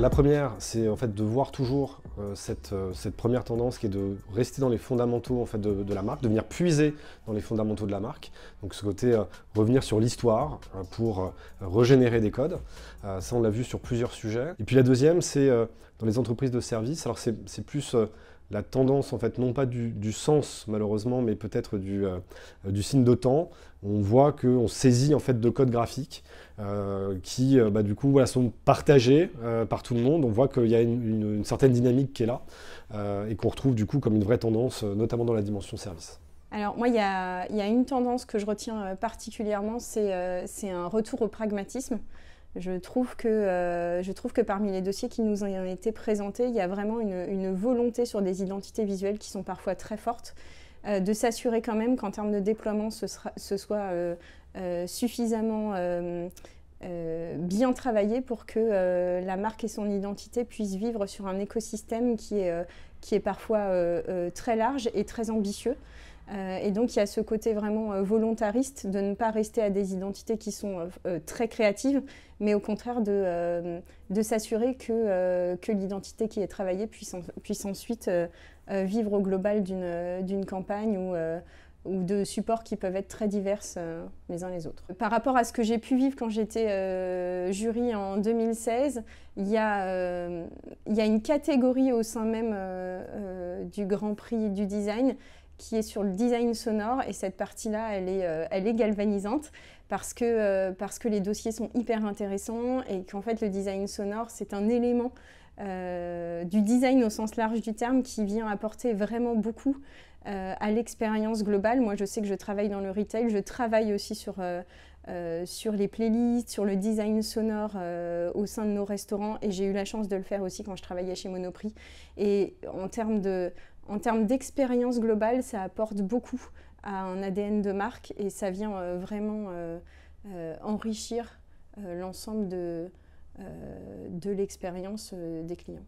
La première, c'est en fait de voir toujours cette première tendance qui est de rester dans les fondamentaux en fait, de la marque, de venir puiser dans les fondamentaux de la marque. Donc ce côté revenir sur l'histoire pour régénérer des codes. Ça, on l'a vu sur plusieurs sujets. Et puis la deuxième, c'est dans les entreprises de services. Alors c'est plus la tendance, en fait, non pas du sens malheureusement, mais peut-être du signe de temps. On voit qu'on saisit en fait de codes graphiques qui du coup voilà, sont partagés par tout le monde. On voit qu'il y a une certaine dynamique qui est là et qu'on retrouve du coup comme une vraie tendance, notamment dans la dimension service. Alors moi, il y a une tendance que je retiens particulièrement, c'est un retour au pragmatisme. Je trouve que parmi les dossiers qui nous ont été présentés, il y a vraiment une volonté sur des identités visuelles qui sont parfois très fortes, de s'assurer quand même qu'en termes de déploiement, ce soit suffisamment bien travaillé pour que la marque et son identité puissent vivre sur un écosystème qui est parfois très large et très ambitieux. Et donc il y a ce côté vraiment volontariste de ne pas rester à des identités qui sont très créatives, mais au contraire de s'assurer que l'identité qui est travaillée puisse ensuite vivre au global d'une campagne ou de supports qui peuvent être très diverses les uns les autres. Par rapport à ce que j'ai pu vivre quand j'étais jury en 2016, il y a une catégorie au sein même du Grand Prix du design qui est sur le design sonore, et cette partie-là, elle est galvanisante parce que les dossiers sont hyper intéressants et qu'en fait le design sonore, c'est un élément du design au sens large du terme qui vient apporter vraiment beaucoup à l'expérience globale. Moi, je sais que je travaille dans le retail, je travaille aussi sur les playlists, sur le design sonore au sein de nos restaurants, et j'ai eu la chance de le faire aussi quand je travaillais chez Monoprix. Et en termes d'expérience globale, ça apporte beaucoup à un ADN de marque et ça vient vraiment enrichir l'ensemble de l'expérience des clients.